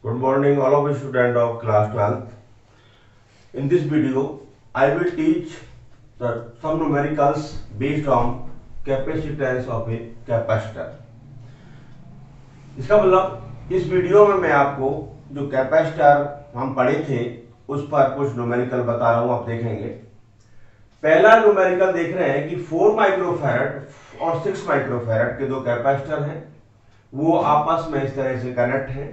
Good morning, all of you students of class 12th. In this video, I will teach some numericals based on capacitance of a capacitor. इसका मतलब इस video में मैं आपको जो capacitor हम पढ़े थे उस पर कुछ न्यूमेरिकल बता रहा हूं, आप देखेंगे। पहला न्यूमेरिकल देख रहे हैं कि 4 माइक्रोफैरड और 6 माइक्रोफैरड के दो कैपेसिटर हैं, वो आपस में इस तरह से कनेक्ट हैं।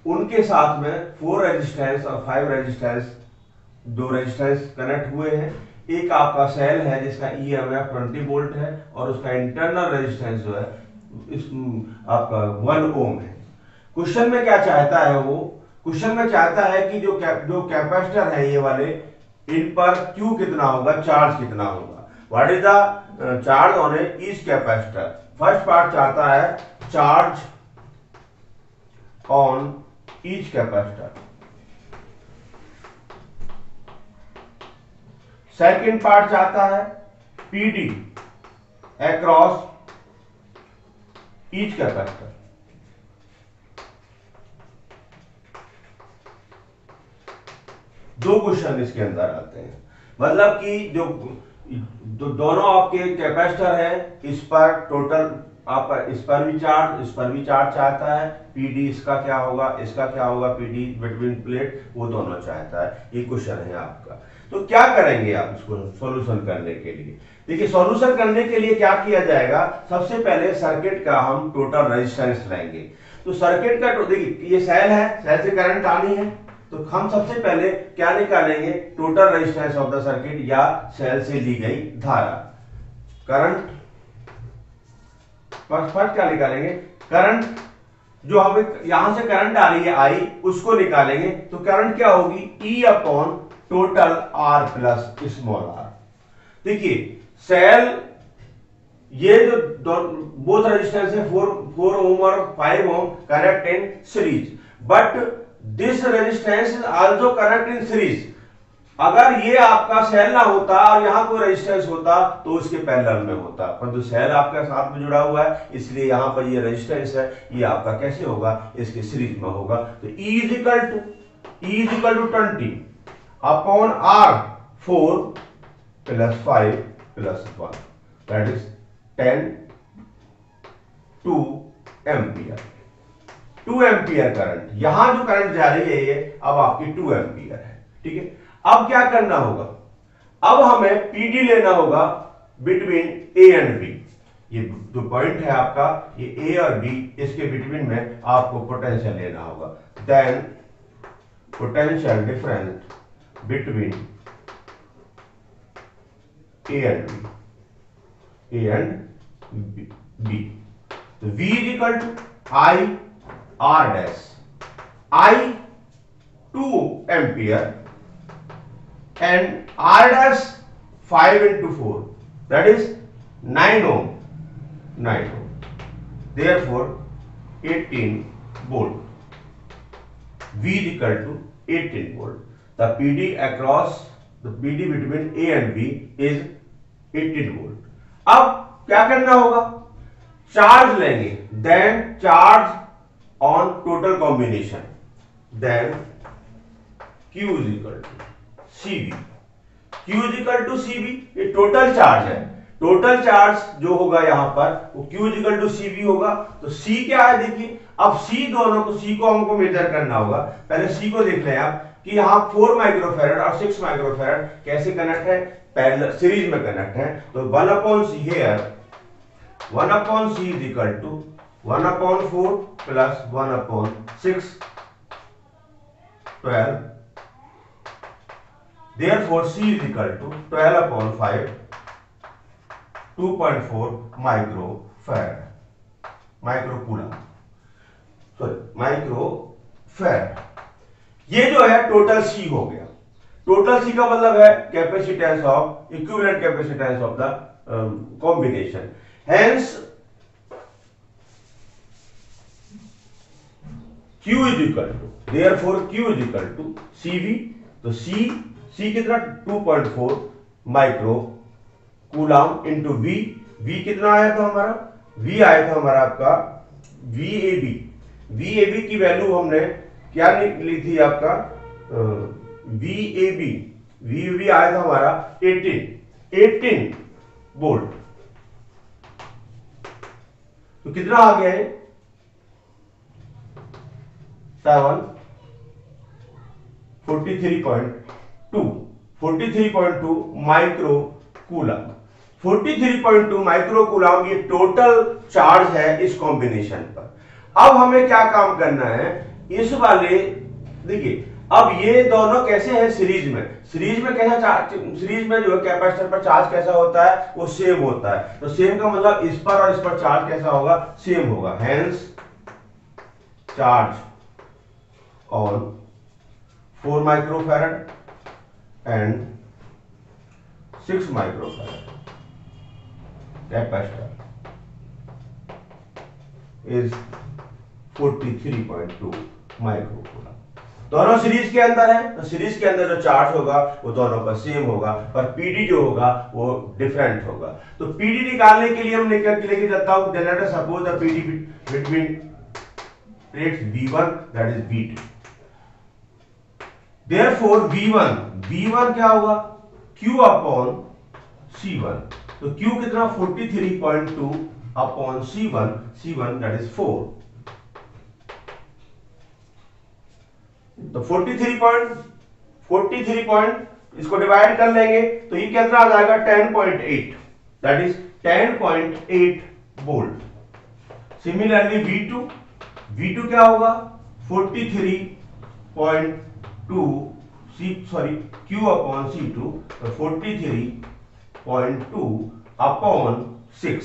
उनके साथ में 4 रेजिस्टेंस और 5 रेजिस्टेंस, दो रेजिस्टेंस कनेक्ट हुए हैं। एक आपका सेल है जिसका EMF 20 वोल्ट है और उसका इंटरनल रेजिस्टेंस जो है इस आपका 1 ओम है। क्वेश्चन में क्या चाहता है वो? क्वेश्चन में चाहता है कि जो कैपेसिटर है ये वाले, इन पर Q कितना होगा, चार्ज कितना होगा। What is the charge on each capacitor? First part चाहता है charge on each capacitor. Second part चाहता है PD अक्रॉस ईच कैपेसिटर। दो क्वेश्चन इसके अंदर आते हैं, मतलब कि जो दोनों आपके कैपेसिटर है, इस पर टोटल आपका इस पर भी चार्ज चाहता है। PD इसका क्या होगा, इसका क्या होगा, PD बिटवीन प्लेट, वो दोनों चाहता है। ये क्वेश्चन है आपका। तो क्या करेंगे आप इसको सॉल्यूशन करने के लिए? देखिए, सॉल्यूशन करने के लिए क्या किया जाएगा, सबसे पहले सर्किट का हम टोटल रेजिस्टेंस लेंगे। तो सर्किट का देखिए, ये सेल है, सेल से करंट आनी है, तो हम सबसे पहले क्या निकालेंगे, total resistance of the circuit या सेल से ली गई धारा। करंट फर्स्ट क्या निकालेंगे, करंट जो हमें यहां से करंट आ रही है I, उसको निकालेंगे। तो करंट क्या होगी, E upon total R plus small r। देखिए, सेल ये जो बोथ रेजिस्टेंस है 4 ओम और 5 ohm connect in series, but this resistance is also connect in series. अगर ये आपका सेल ना होता और यहां कोई रेजिस्टेंस होता तो उसके पैरेलल में होता, परंतु सेल आपके साथ में जुड़ा हुआ है, इसलिए यहां पर ये रेजिस्टेंस है, ये आपका कैसे होगा, इसके सीरीज में होगा। तो E is equal to 20 upon R 4 plus 5 plus 1, that is 10 2 ampere. 2 ampere current, यहां जो करंट जा रही है ये अब आपकी 2 एम्पियर है। ठीक है, अब क्या करना होगा, अब हमें PD लेना होगा बिटवीन A एंड B। ये जो पॉइंट है आपका, ये A और B, इसके बिटवीन में आपको पोटेंशियल लेना होगा। Then potential difference between A and B। तो V is equal to I R dash, I 2 ampere and R dash 5 into 4, that is 9 ohm, therefore 18 volt। V is equal to 18 volt। the PD across the PD between A and B is 18 volt। अब क्या करना होगा, charge लेंगे, then charge on total combination, then Q is equal to CV। Q is equal to CV, ये total charge है। Total charge जो होगा यहां पर वो Q is equal to CV होगा। तो C क्या है, देखिए, अब C दोनों को, C को हमको मेजर करना होगा। पहले C को देख लें आप कि यहां 4 माइक्रोफैरड और 6 माइक्रोफैरड कैसे कनेक्ट है, पैरेलल सीरीज में कनेक्ट है। तो 1 upon C here, 1 upon C is equal to 1 upon 4 plus 1 upon 6, 12। Therefore C is equal to 12 upon 5, 2.4 microfarad, microfarad। ये जो है टोटल C हो गया। टोटल C का मतलब है capacitance of, equivalent capacitance of the combination. Hence Q is equal to, therefore Q is equal to CV। तो C कितना, 2.4 माइक्रो कूलम इंटू V कितना आया था हमारा, V आया था हमारा आपका VAB की वैल्यू हमने क्या निकली थी आपका VAB, VAB आया था हमारा 18 वोल्ट। तो कितना आ गया है 43.2 माइक्रो कूलम। 43.2 माइक्रो कूलम ये टोटल चार्ज है इस कॉम्बिनेशन पर। अब हमें क्या काम करना है, इस वाले देखिए, अब ये दोनों कैसे हैं सीरीज में, सीरीज में कैसा चार्ज, सीरीज में जो है कैपेसिटर पर चार्ज कैसा होता है, वो सेम होता है। तो सेम का मतलब इस पर और इस पर चार्ज कैसा होगा, सेम होगा। Hence charge on 4 microfarad and 6 microfarad capacitor is 43.2 microcoulomb. दोनों सीरीज के अंदर है, तो सीरीज के अंदर जो चार्ज होगा वो दोनों पर सेम होगा, पर पीडी जो होगा वो डिफरेंट होगा। तो पीडी निकालने के लिए हम लेके चलता हूं, generator suppose the PD between plates V1 that is V2। Therefore V1 क्या होगा, Q अपॉन C1। तो Q कितना 43.2 अपॉन C1 दैट इज 4। तो 43 इसको डिवाइड कर लेंगे तो ये कितना आ जाएगा 10.8 that is 10.8 volt. Similarly V2 क्या होगा 43.2 Q अपॉन C2, तो 43.2 अपॉन 6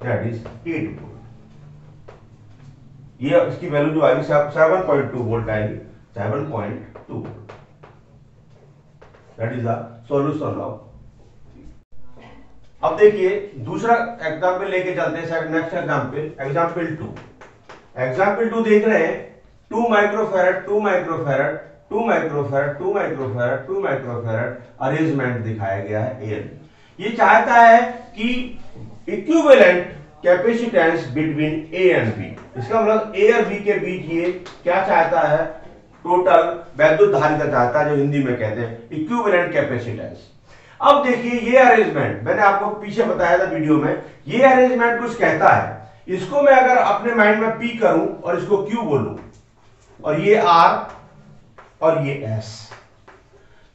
दैट इज 8 वोल्ट। ये इसकी वैल्यू जो आएगी 7.2 वोल्ट आएगी, 7.2 volt. That is the solution of. अब देखिए दूसरा एग्जांपल लेके चलते हैं, नेक्स्ट एग्जांपल 2। एग्जांपल 2 देख रहे हैं 2 microfarad 2 microfarad 2 microfarad 2 microfarad 2 microfarad arrangement दिखाया गया है ए। ये चाहता है कि equivalent capacitance between A and B, इसका मतलब ए और बी के बीच ये क्या चाहता है, टोटल वैद्युत धारिता चाहता है, जो हिंदी में कहते हैं इक्विवेलेंट कैपेसिटेंस। अब देखिए ये अरेंजमेंट मैंने आपको पीछे बताया था वीडियो में, ये अरेंजमेंट कुछ कहता है। इसको मैं अगर अपने माइंड में P करूं और इसको Q बोलूं और ये R और ये S,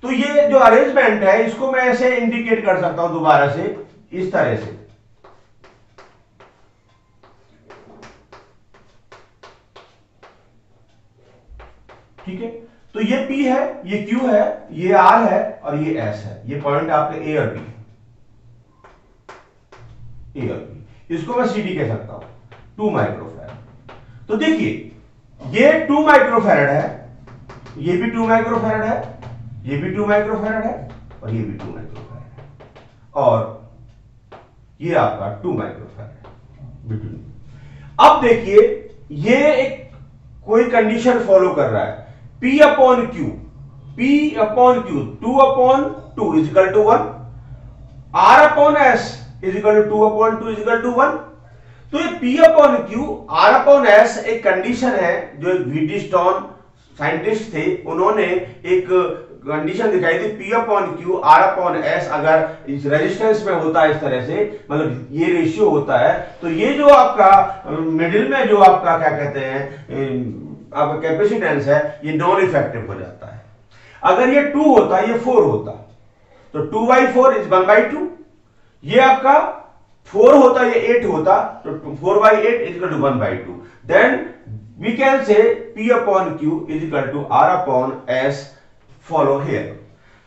तो ये जो अरेंजमेंट है इसको मैं ऐसे इंडिकेट कर सकता हूं दोबारा से इस तरह से। ठीक है, तो ये P है, ये Q है, ये R है और ये S है। ये पॉइंट आपके A और B, इसको मैं CD कह सकता हूं 2 माइक्रोफैरड। तो देखिए ये 2 माइक्रोफैरड है, ये भी 2 माइक्रोफैरड है, ये भी 2 माइक्रोफैरड है और ये भी 2 माइक्रोफैरड है और ये आपका 2 माइक्रोफैरड बिटवीन। अब देखिए ये एक कोई कंडीशन फॉलो कर रहा है, P upon Q 2 upon 2 is equal to 1, R upon S is equal to 2 upon 2 is equal to 1। तो ये P upon Q R upon S एक कंडीशन है जो एक व्हीटस्टोन साइंटिस्ट थे, उन्होंने एक कंडीशन दिखाई थी P upon Q R upon S अगर इस रेजिस्टेंस में होता है, इस तरह से मतलब ये रेशियो होता है, तो ये जो आपका मिडिल में जो आपका क्या कहते हैं आपका कैपेसिटेंस है ये नॉन इफेक्टिव हो जाता है। अगर ये 2 होता, ये 4 होता, तो 2/4 इज 1/2। ये आपका 4 होता, ये 8 होता, तो 4/8 is equal to 1/2। Then we can say P upon Q is equal to R upon S follow here.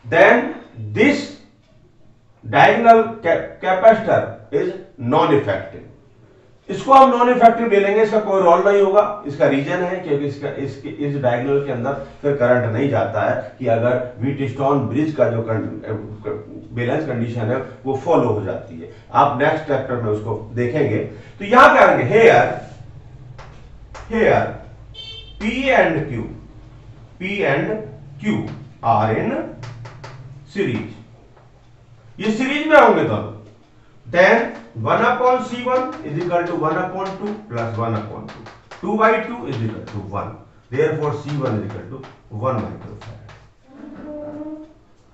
Then this diagonal capacitor is non-effective. इसको हम नॉन इफेक्टिव ले लेंगे, इसका कोई रोल नहीं होगा। इसका रीजन है क्योंकि इस डायगोनल के अंदर फिर करंट नहीं जाता है कि अगर व्हीटस्टोन ब्रिज का जो बैलेंस कंडीशन है वो फॉलो हो जाती है। आप नेक्स्ट चैप्टर में उसको देखेंगे। तो यहां क्या करेंगे, here P and Q are in series, ये सीरीज में होंगे दोनों। देन 1 upon C1 is equal to 1 upon 2 plus 1 upon 2, 2/2 is equal to 1. Therefore C1 is equal to 1 microfarad.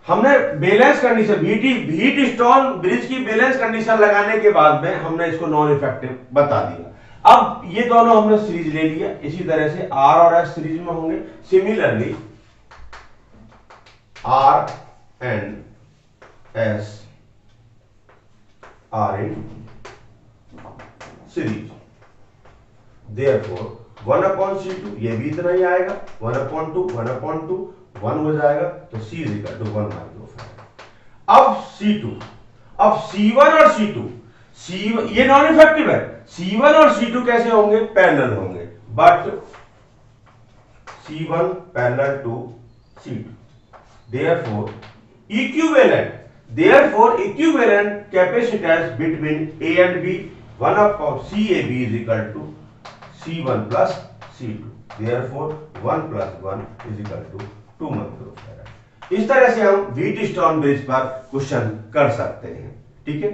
हमने balance condition Wheatstone bridge की बैलेंस कंडीशन लगाने के बाद में हमने इसको नॉन इफेक्टिव बता दिया। अब ये दोनों हमने सीरीज ले लिया, इसी तरह से R और S सीरीज में होंगे। Similarly R and S are in series, therefore 1/C2 ये भी इतना ही आएगा, 1/2 1/2 1 हो जाएगा, तो C is equal to 1 microfarad. अब C2, अब C1 और C2 ये नॉन इफेक्टिव है, C1 और C2 कैसे होंगे? पैरेलल होंगे, but C1 parallel to C2, therefore equivalent capacitance between A and B 1/CAB is equal to C1 plus C2, therefore 1 plus 1 is equal to 2 microfarad. इस तरह से हम व्हीटस्टोन ब्रिज पर क्वेश्चन कर सकते हैं। ठीक है।